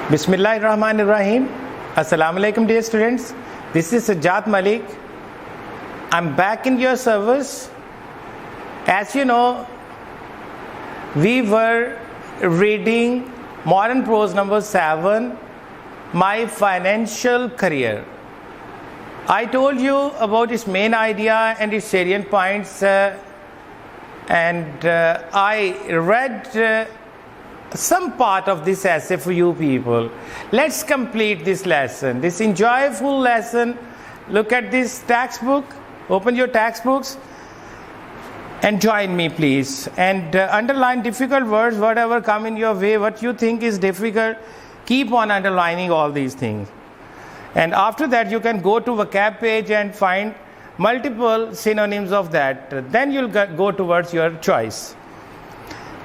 Bismillahirrahmanirrahim. Assalamu alaikum, dear students. This is Sajjad Malik. I'm back in your service. As you know, we were reading Modern Prose number 7, My Financial Career. I told you about its main idea and its salient points, and I read some part of this essay for you people. Let's complete this lesson, this enjoyable lesson. Look at this textbook, open your textbooks and join me please, and underline difficult words, whatever come in your way, what you think is difficult, keep on underlining all these things. And after that you can go to vocab page and find multiple synonyms of that, then you'll go towards your choice.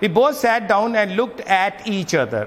We both sat down and looked at each other.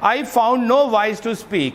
I found no voice to speak.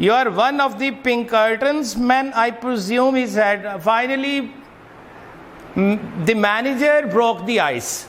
You are one of the Pinkertons men, I presume, he said. Finally, the manager broke the ice.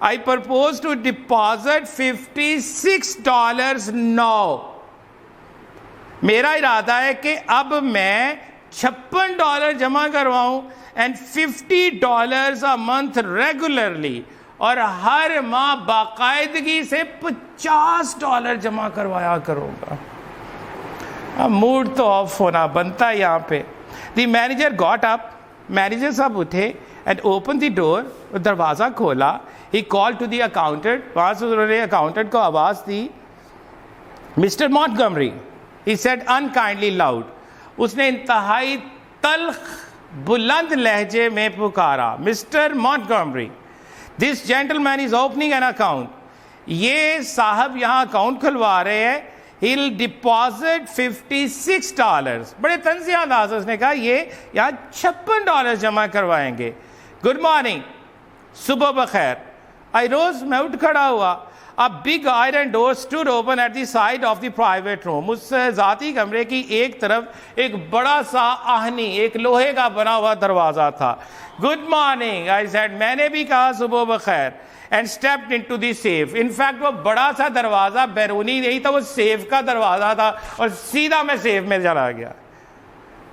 I propose to deposit $56 now. میرا ارادہ ہے کہ اب میں $56 جمع کرواؤں and $50 a month regularly, اور ہر ماہ باقاعدگی سے $50 جمع کروایا کروں گا. اب موڈ تو آف ہونا بنتا ہے یہاں پہ. The manager got up, manager صاحب اٹھے اینڈ اوپن دی ڈور, دروازہ کھولا. ہی کال ٹو دی اکاؤنٹنٹ, وہاں سے انہوں نے اکاؤنٹنٹ کو آواز دی, mister Montgomery. He said unkindly loud, اس نے انتہائی تلخ بلند لہجے میں پکارا, mister Montgomery, this gentleman is opening an account. یہ صاحب یہاں اکاؤنٹ کھلوا رہے ہیں. He'll deposit $56. بڑے طنزیہ انداز اس نے کہا یہ یہاں $56 جمع کروائیں گے. گڈ مارننگ, صبح بخیر. I rose, میں اٹھ کھڑا ہوا. A big iron door stood open at the side of the private room. اس ذاتی کمرے کی ایک طرف ایک بڑا سا آہنی, ایک لوہے کا بنا ہوا دروازہ تھا. گڈ مارننگ, I said, میں نے بھی کہا صبح بخیر. And stepped into the safe. In fact وہ بڑا سا دروازہ بیرونی نہیں تھا, وہ سیف کا دروازہ تھا, اور سیدھا میں سیف میں چلا گیا.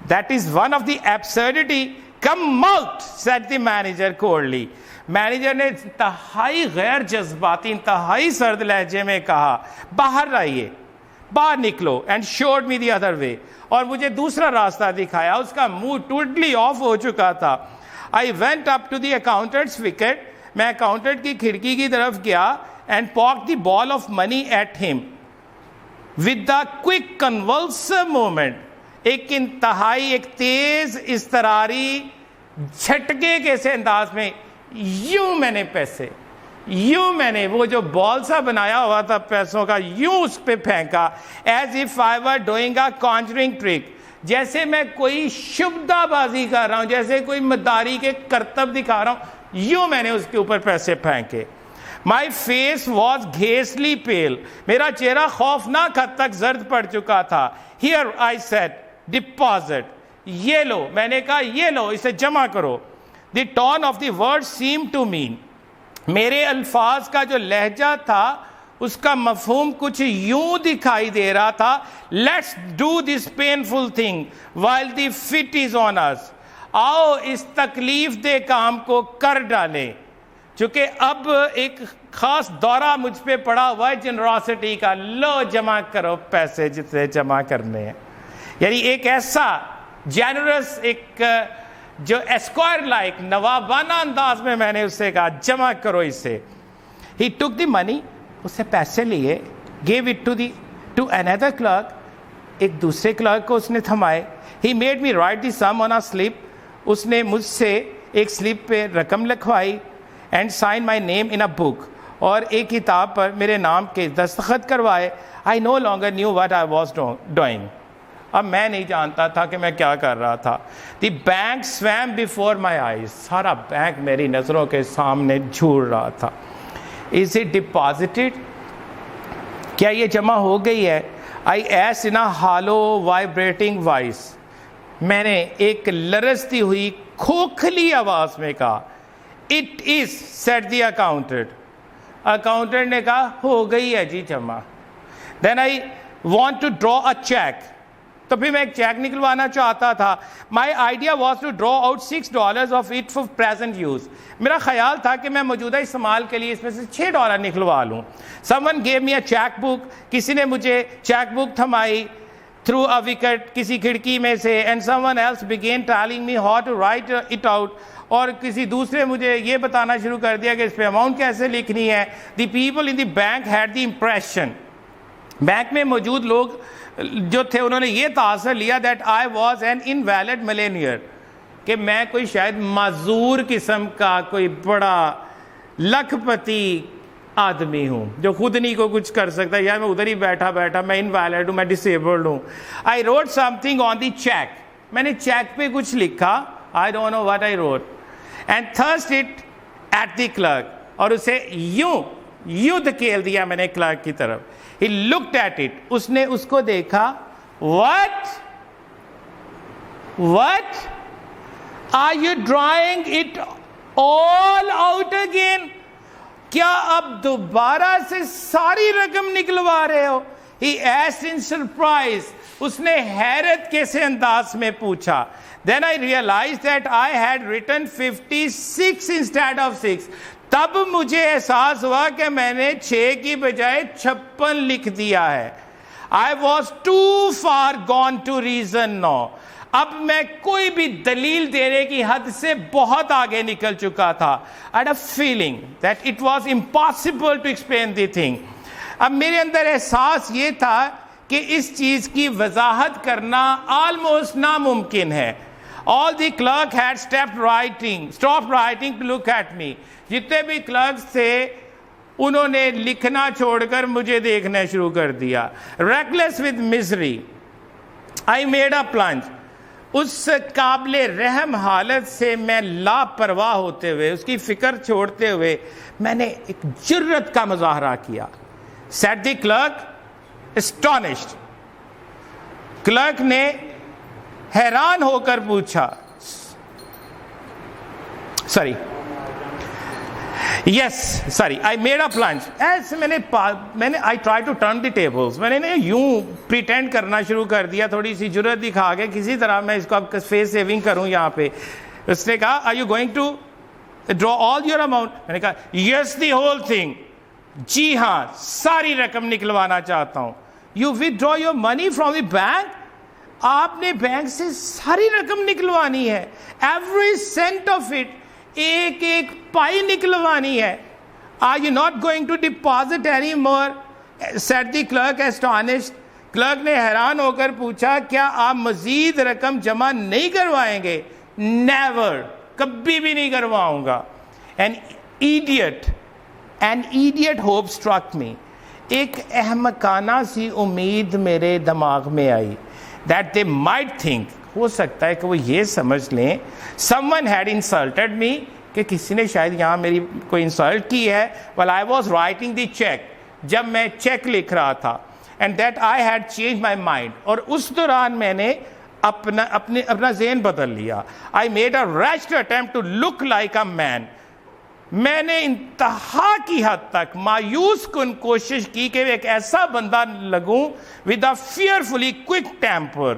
That is one of the absurdity. Come out, said the manager coldly. Manager نے انتہائی غیر جذباتی, انتہائی سرد لہجے میں کہا, باہر آئیے, باہر نکلو. And showed me the other way, اور مجھے دوسرا راستہ دکھایا. اس کا منہ ٹوٹلی آف ہو چکا تھا. I went up to the accountant's wicket, میں اکاؤنٹنٹ کی کھڑکی کی طرف گیا اینڈ پاک دی بال آف منی ایٹ ہم with the quick convulsive moment. ایک انتہائی, ایک تیز اضطراری جھٹکے کے سے انداز میں یوں میں نے پیسے, یوں میں نے وہ جو بال سا بنایا ہوا تھا پیسوں کا, یوں اس پہ پھینکا. As if I were doing a conjuring trick, جیسے میں کوئی شبدہ بازی کر رہا ہوں, جیسے کوئی مداری کے کرتب دکھا رہا ہوں, یوں میں نے اس کے اوپر پیسے پھینکے. مائی فیس واز گھیسلی پیل, میرا چہرہ خوفناک حد تک زرد پڑ چکا تھا. ہیئر آئی سیڈ ڈپازٹ, یہ لو, میں نے کہا یہ لو, اسے جمع کرو. The tone of the word seem to man, میرے الفاظ کا جو لہجہ تھا اس کا مفہوم کچھ یوں دکھائی دے رہا تھا, let's do this painful thing while the fit is on us, آؤ اس تکلیف دہ کام کو کر ڈالیں, چونکہ اب ایک خاص دورہ مجھ پہ پڑا ہوا ہے جنراسٹی کا, لو جمع کرو پیسے جتنے جمع کرنے ہیں. یعنی ایک ایسا جینرس, ایک جو اسکوائر لائک نوابانہ انداز میں نے اس سے کہا جمع کرو اسے. ہی ٹک دی منی, اس سے پیسے لیے, give it to another clerk, ایک دوسرے کلرک کو اس نے تھمائے. He made me write the sum on a slip, اس نے مجھ سے ایک سلپ پہ رقم لکھوائی. اینڈ سائن مائی نیم ان اے بک, اور ایک کتاب پر میرے نام کے دستخط کروائے. I no longer knew what I was doing, اب میں نہیں جانتا تھا کہ میں کیا کر رہا تھا. The bank swam before my eyes, سارا بینک میری نظروں کے سامنے جھول رہا تھا. از اٹ ڈپازٹڈ, کیا یہ جمع ہو گئی ہے؟ I said in a hollow vibrating voice, میں نے ایک لرزتی ہوئی کھوکھلی آواز میں کہا. It is, said the accountant, accountant نے کہا ہو گئی ہے جی جمع. Then I want to draw a cheque, تو پھر میں ایک چیک نکلوانا چاہتا تھا. My idea was to draw out $6 of it for present use, میرا خیال تھا کہ میں موجودہ استعمال کے لیے اس میں سے $6 نکلوا لوں. Someone gave me a cheque book, کسی نے مجھے چیک بک تھمائی تھرو اے وکٹ, کسی کھڑکی میں سے. And someone else begin telling me how to write it out, اور کسی دوسرے مجھے یہ بتانا شروع کر دیا کہ اس پہ اماؤنٹ کیسے لکھنی ہے. The people in the bank head the impression, bank میں موجود لوگ جو تھے انہوں نے یہ تاثر لیا that I was an invalid millionaire, کہ میں کوئی شاید معذور قسم کا کوئی بڑا لکھ پتی آدمی ہوں جو خود نہیں کو کچھ کر سکتا, یا میں ادھر ہی بیٹھا میں انویلڈ ہوں, میں ڈسیبلڈ ہوں. I wrote something on the cheque, میں نے چیک پہ کچھ لکھا, I don't know what I wrote, and thrust it at the clerk, اور اسے یوں دھکیل دیا میں نے کلرک کی طرف. He looked at it, اس نے اس کو دیکھا. What are you drawing it all out again? کیا اب دوبارہ سے ساری رقم نکلوا رہے ہو؟ He asked in surprise. اس نے حیرت کے سے انداز میں پوچھا. Then I realized that I had written 56 instead of 6. تب مجھے احساس ہوا کہ میں نے 6 کی بجائے 56 لکھ دیا ہے. I was too far gone to reason now. اب میں کوئی بھی دلیل دینے کی حد سے بہت آگے نکل چکا تھا. I had a feeling that it was impossible to explain the thing. اب میرے اندر احساس یہ تھا کہ اس چیز کی وضاحت کرنا almost ناممکن ہے. All the clerk had stopped writing to look at me. جتنے بھی کلرکس تھے انہوں نے لکھنا چھوڑ کر مجھے دیکھنا شروع کر دیا. Reckless with misery, I made a plunge. اس قابل رحم حالت سے میں لاپرواہ ہوتے ہوئے, اس کی فکر چھوڑتے ہوئے میں نے ایک جرت کا مظاہرہ کیا. Said the clerk, astonished. Clerk نے حیران ہو کر پوچھا, I made a plunge. ایسے میں نے I tried to turn the tables. میں نے یوں پریٹینڈ کرنا شروع کر دیا, تھوڑی سی جرت دکھا کے کسی طرح میں اس کو اب فیس سیونگ کروں یہاں پہ. اس نے کہا, are you going to draw all your amount? میں نے کہا, yes, the whole thing. جی ہاں, ساری رقم نکلوانا چاہتا ہوں. You withdraw your money from the bank? آپ نے بینک سے ساری رقم نکلوانی ہے, every cent of it, ایک ایک پائی نکلوانی ہے. Are you not going to deposit any more? Said the clerk, astonished. Clerk نے حیران ہو کر پوچھا, کیا آپ مزید رقم جمع نہیں کروائیں گے؟ Never, کبھی بھی نہیں کرواؤں گا. An idiot hope struck me. ایک احمقانہ سی امید میرے دماغ میں آئی. That they might think, ہو سکتا ہے کہ وہ یہ سمجھ لیں, someone had insulted me, کہ کسی نے شاید یہاں میری کوئی انسلٹ کی ہے. While I was writing the check, جب میں چیک لکھ رہا تھا. And that I had changed my mind. اور اس دوران میں نے اپنا ذہن بدل لیا. I made a rash attempt to look like a man. میں نے انتہا کی حد تک مایوس کن کوشش کی کہ ایک ایسا بندہ لگوں with a fearfully quick temper,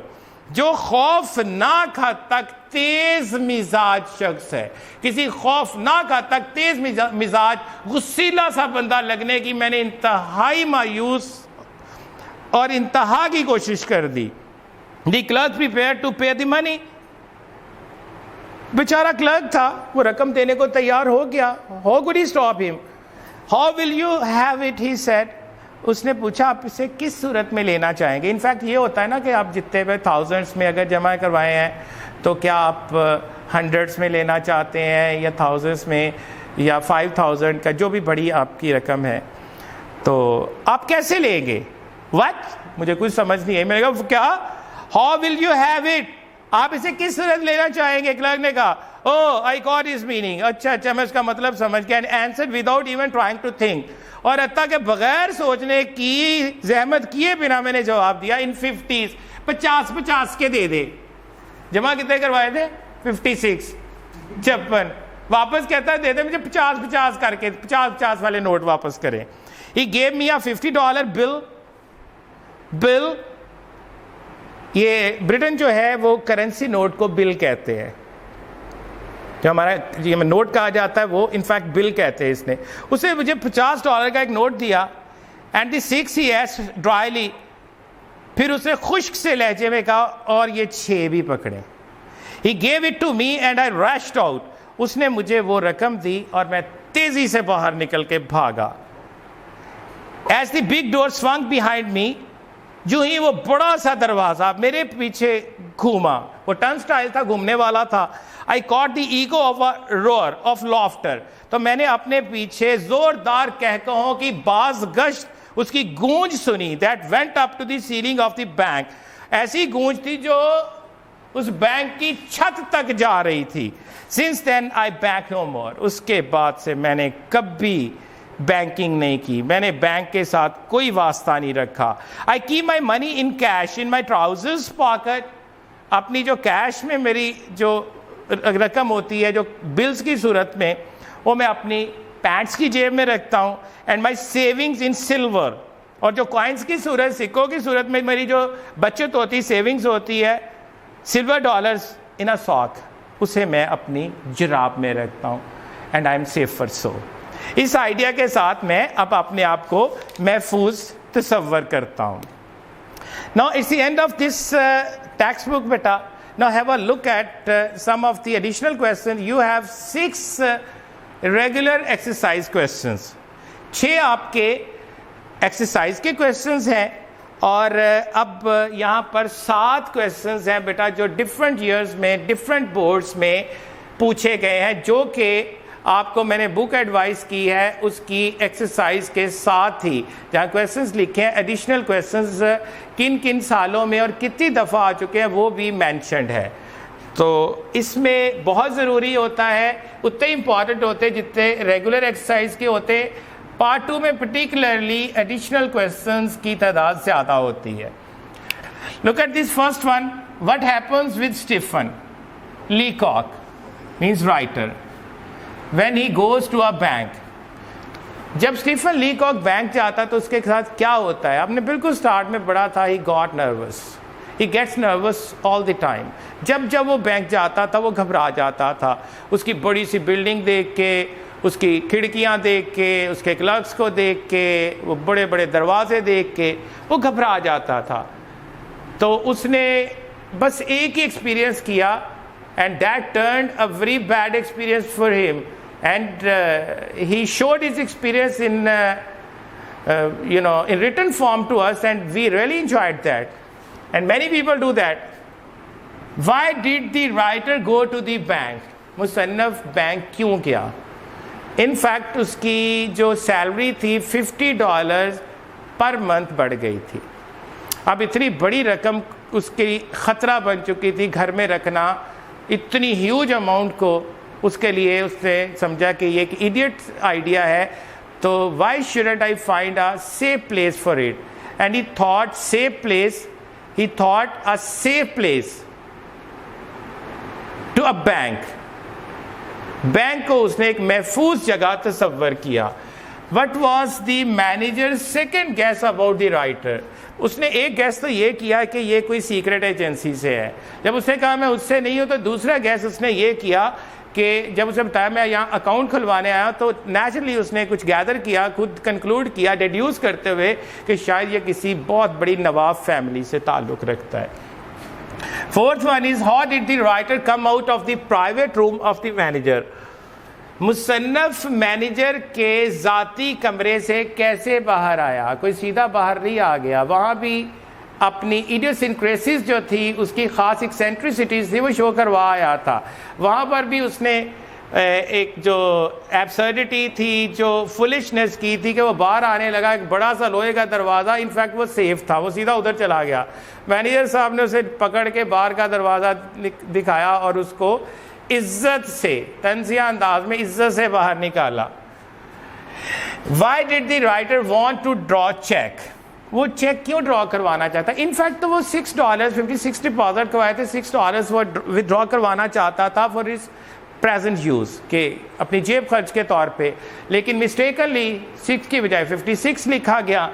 جو خوفناک حد تک تیز مزاج شخص ہے. کسی خوفناک حد تک تیز مزاج غصیلا سا بندہ لگنے کی میں نے انتہائی مایوس اور انتہا کی کوشش کر دی. The clerk prepared to pay the money. بیچارہ کلرک تھا, وہ رقم دینے کو تیار ہو گیا. How could he stop him? How will you have it? He said. اس نے پوچھا, آپ اسے کس صورت میں لینا چاہیں گے؟ انفیکٹ یہ ہوتا ہے نا کہ آپ جتنے بھی تھاؤزنڈس میں اگر جمع کروائے ہیں تو کیا آپ ہنڈریڈس میں لینا چاہتے ہیں یا تھاؤزنڈس میں یا 5000 کا, جو بھی بڑی آپ کی رقم ہے, تو آپ کیسے لیں گے؟ What? مجھے کچھ سمجھ نہیں ہے. میں نے کہا کیا؟ How will you have it? آپ اسے کس صورت لینا چاہیں گے؟ کلرک نے کہا, oh, I got his meaning. اچھا میں اس کا مطلب سمجھ گیا. And answered without even trying to think. اور حتیٰ کہ بغیر سوچنے کی زحمت کیے بنا میں نے جواب دیا, in 50s, 50 کے دے دے. جمع کتنے کروائے تھے؟ 56. واپس کہتا ہے دے دے مجھے 50 کر کے 50 والے نوٹ واپس کریں. He gave me a $50 bill. یہ برٹن جو ہے وہ کرنسی نوٹ کو بل کہتے ہیں. جو ہمارا یہ نوٹ کہا جاتا ہے وہ انفیکٹ بل کہتے ہیں. اس نے اسے مجھے $50 کا ایک نوٹ دیا. And the 6 he asked dryly. پھر اسے خشک سے لہجے میں کہا, اور یہ 6 بھی پکڑے. He gave it to me and I rushed out. اس نے مجھے وہ رقم دی اور میں تیزی سے باہر نکل کے بھاگا. As the big door swung behind me, جو ہی وہ بڑا سا دروازہ میرے پیچھے گھوما, وہ ٹرن سٹائل تھا, گھومنے والا تھا. I caught the echo of a roar of laughter. تو میں نے اپنے پیچھے زوردار قہقہوں کی باز گشت اس کی گونج سنی. That went up to the ceiling of the bank. ایسی گونج تھی جو اس بینک کی چھت تک جا رہی تھی. Since then I banked no more. اس کے بعد سے میں نے کبھی بینکنگ نہیں کی. میں نے بینک کے ساتھ کوئی واسطہ نہیں رکھا. I keep my money in cash in my trousers pocket. اپنی جو کیش میں میری جو رقم ہوتی ہے جو بلز کی صورت میں, وہ میں اپنی پینٹس کی جیب میں رکھتا ہوں. And my savings in silver. اور جو کوائنس کی صورت, سکوں کی صورت میں میری جو بچت ہوتی, سیونگز ہوتی ہے, سلور ڈالرز ان اے ساک, اسے میں اپنی جراب میں رکھتا ہوں, and I am safer so. اس آئیڈیا کے ساتھ میں اب اپنے آپ کو محفوظ تصور کرتا ہوں. Now it's the end of this textbook beta. Now have a look at some of the additional questions. You have 6 regular exercise questions. 6 آپ کے ایکسرسائز کے questions ہیں, اور اب یہاں پر 7 questions ہیں بیٹا جو ڈفرینٹ ایئرز میں ڈفرینٹ بورڈز میں پوچھے گئے ہیں, جو کہ آپ کو میں نے بک ایڈوائز کی ہے اس کی ایکسرسائز کے ساتھ ہی, جہاں کویسچنز لکھے ہیں, ایڈیشنل کویسچنز کن کن سالوں میں اور کتنی دفعہ آ چکے ہیں وہ بھی مینشنڈ ہے. تو اس میں بہت ضروری ہوتا ہے, اتنے امپورٹنٹ ہوتے جتنے ریگولر ایکسرسائز کے ہوتے. پارٹ 2 میں پرٹیکولرلی ایڈیشنل کویسچنز کی تعداد زیادہ ہوتی ہے. Look at this first one. What happens with Stephen Leacock, means writer, when he goes to a bank. جب اسٹیفن لیکاک بینک جاتا تو اس کے ساتھ کیا ہوتا ہے؟ آپ نے بالکل سٹارٹ میں پڑھا تھا, he got nervous, he gets nervous all the time. جب وہ بینک جاتا تھا وہ گھبرا جاتا تھا, اس کی بڑی سی بلڈنگ دیکھ کے, اس کی کھڑکیاں دیکھ کے, اس کے کلرکس کو دیکھ کے, وہ بڑے بڑے دروازے دیکھ کے وہ گھبرا جاتا تھا. تو اس نے بس ایک ہی ایکسپیرئنس کیا, and that turned a very bad experience for him. And he showed his experience in in written form to us, and we really enjoyed that, and many people do that. Why did the writer go to the bank? مصنف bank کیوں گیا؟ In fact اس کی جو salary تھی $50 per month بڑھ گئی تھی. اب اتنی بڑی رقم اس کی خطرہ بن چکی تھی گھر میں رکھنا, اتنی ہیوج اماؤنٹ کو. اس کے لیے اس نے سمجھا کہ یہ ایک ایڈیٹ آئیڈیا ہے, تو why shouldn't I find a safe place for it. And he thought a safe place to a bank. Bank کو اس نے ایک محفوظ جگہ تصور کیا. What was the manager second guess about the writer. اس نے ایک گیس تو یہ کیا کہ یہ کوئی سیکرٹ ایجنسی سے ہے. جب اس نے کہا میں اس سے نہیں ہوں, تو دوسرا گیس اس نے یہ کیا کہ جب اسے بتایا میں یہاں اکاؤنٹ کھلوانے آیا, تو نیچرلی اس نے کچھ گیدر کیا, خود کنکلوڈ کیا ڈیڈیوس کرتے ہوئے کہ شاید یہ کسی بہت بڑی نواب فیملی سے تعلق رکھتا ہے. Fourth one is how did the writer come out of the private room of the manager. مصنف مینیجر کے ذاتی کمرے سے کیسے باہر آیا؟ کوئی سیدھا باہر نہیں آ گیا, وہاں بھی اپنی ایڈیوسنکریسیز جو تھی, اس کی خاص ایکسینٹریسٹیز تھی, وہ شو کروا آیا تھا. وہاں پر بھی اس نے ایک جو ایبسرڈیٹی تھی, جو فلشنس کی تھی, کہ وہ باہر آنے لگا. ایک بڑا سا لوہے کا دروازہ, انفیکٹ وہ سیف تھا, وہ سیدھا ادھر چلا گیا. مینیجر صاحب نے اسے پکڑ کے باہر کا دروازہ دکھایا اور اس کو عزت سے, تنزیہ انداز میں عزت سے باہر نکالا. Why did the writer want to draw check? وہ چیک کیوں ڈرا کروانا چاہتا ہے؟ انفیکٹ تو وہ $6 ڈپازٹ کروائے تھے, $6 وہ ودرا کروانا چاہتا تھا فار ہز پریزنٹ یوز, کہ اپنی جیب خرچ کے طور پہ. لیکن مسٹیکنلی 6 کی بجائے 56 لکھا گیا,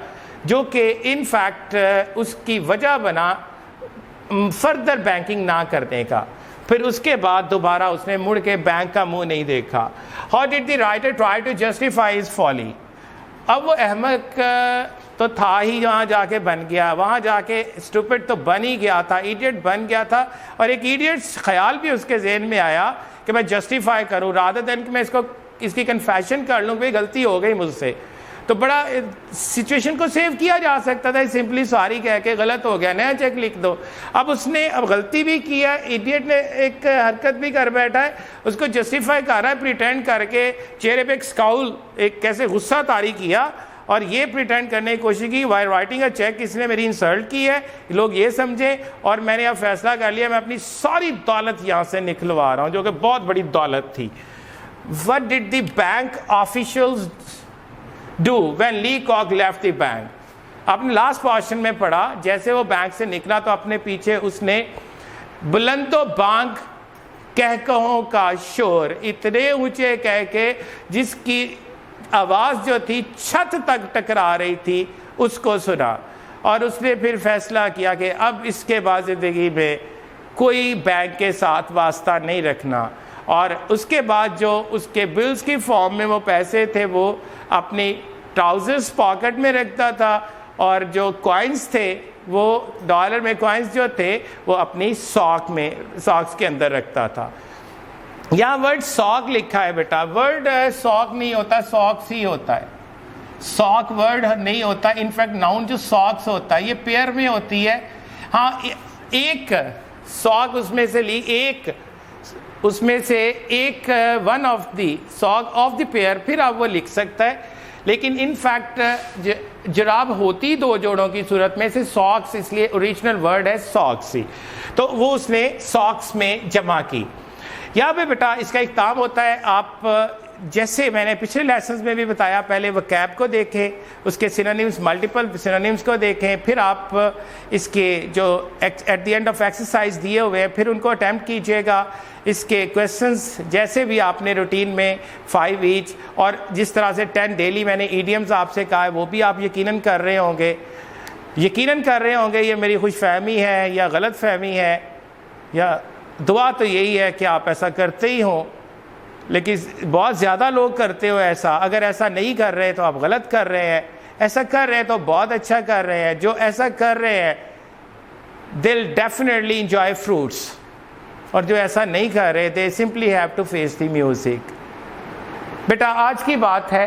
جو کہ انفیکٹ اس کی وجہ بنا فردر بینکنگ نہ کرنے کا. پھر اس کے بعد دوبارہ اس نے مڑ کے بینک کا منہ نہیں دیکھا. How did the writer try to justify his folly. اب وہ احمق تو تھا ہی, وہاں جا کے بن گیا, وہاں جا کے اسٹوپڈ تو بن ہی گیا تھا, ایڈیٹ بن گیا تھا. اور ایک ایڈیٹ خیال بھی اس کے ذہن میں آیا کہ میں جسٹیفائی کروں, رادر دین کہ میں اس کی کنفیشن کر لوں کہ غلطی ہو گئی مجھ سے. تو بڑا سچویشن کو سیو کیا جا سکتا تھا, سمپلی سوری کہہ کے غلط ہو گیا نیا چیک لکھ دو. اب اس نے اب غلطی بھی کی ہے, ایڈیٹ نے ایک حرکت بھی کر بیٹھا ہے, اس کو جسٹیفائی کر رہا ہے پریٹینڈ کر کے, چہرے پہ ایک سکاؤل, ایک کیسے غصہ طاری کیا, اور یہ پریٹینڈ کرنے کی کوشش کی وائی رائٹنگ اے چیک اس نے میری انسلٹ کی ہے, لوگ یہ سمجھے, اور میں نے اب فیصلہ کر لیا میں اپنی ساری دولت یہاں سے نکلوا رہا ہوں, جو کہ بہت بڑی دولت تھی. What did the bank officials do when Leacock left the bank? آپ نے لاسٹ پورشن میں پڑھا, جیسے وہ بینک سے نکلا تو اپنے پیچھے اس نے بلند و بانگ کہکہوں کا شور, اتنے اونچے کہہ کے جس کی آواز جو تھی چھت تک ٹکرا رہی تھی, اس کو سنا اور اس نے پھر فیصلہ کیا کہ اب اس کے بعد زندگی میں کوئی بینک کے ساتھ واسطہ نہیں رکھنا، اور اس کے بعد جو اس کے بلز کی فارم میں وہ پیسے تھے وہ اپنی ٹراؤزرز پاکٹ میں رکھتا تھا، اور جو کوائنز تھے وہ ڈالر میں کوائنز جو تھے وہ اپنی ساکس کے اندر رکھتا تھا۔ یہاں ورڈ ساک لکھا ہے بیٹا، ورڈ ساک نہیں ہوتا، ساکس ہی ہوتا ہے، ساک ورڈ نہیں ہوتا، انفیکٹ ناؤن جو ساکس ہوتا ہے یہ پیئر میں ہوتی ہے۔ ہاں ایک ساک اس میں سے لی، ایک اس میں سے ایک ون آف دی ساک آف دی پیئر، پھر آپ وہ لکھ سکتا ہے، لیکن ان فیکٹ جراب ہوتی دو جوڑوں کی صورت میں سے ساکس، اس لیے اوریجنل ورڈ ہے ساکس ہی، تو وہ اس نے ساکس میں جمع کی۔ یہاں پہ بیٹا اس کا ایک کام ہوتا ہے، آپ جیسے میں نے پچھلے لیسنز میں بھی بتایا، پہلے وکیب کو دیکھیں، اس کے سینونیمز ملٹیپل سینونیمز کو دیکھیں، پھر آپ اس کے جو at the end of exercise دیے ہوئے ہیں پھر ان کو اٹیمپٹ کیجئے گا۔ اس کے کویسچنز جیسے بھی آپ نے روٹین میں 5 ایچ، اور جس طرح سے 10 ڈیلی میں نے ایڈیمز آپ سے کہا ہے وہ بھی آپ یقیناً کر رہے ہوں گے، یہ میری خوش فہمی ہے یا غلط فہمی ہے، یا دعا تو یہی ہے کہ آپ ایسا کرتے ہی ہوں، لیکن بہت زیادہ لوگ کرتے ہو ایسا۔ اگر ایسا نہیں کر رہے تو آپ غلط کر رہے ہیں، ایسا کر رہے ہیں تو بہت اچھا کر رہے ہیں۔ جو ایسا کر رہے ہیں they'll definitely enjoy fruits، اور جو ایسا نہیں کر رہے they simply have to face the music۔ بیٹا آج کی بات ہے،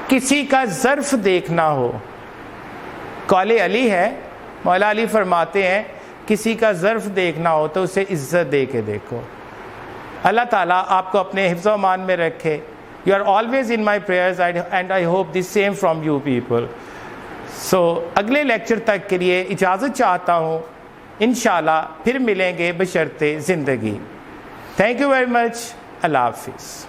کسی کا ظرف دیکھنا ہو، قول علی ہے، مولا علی فرماتے ہیں کسی کا ظرف دیکھنا ہو تو اسے عزت دے کے دیکھو۔ اللہ تعالیٰ آپ کو اپنے حفظ و امان میں رکھے۔ You are always in my prayers and I hope the same from you people۔ So اگلے لیکچر تک کے لیے اجازت چاہتا ہوں، انشاءاللہ پھر ملیں گے بشرطِ زندگی۔ تھینک یو ویری مچ، اللہ حافظ۔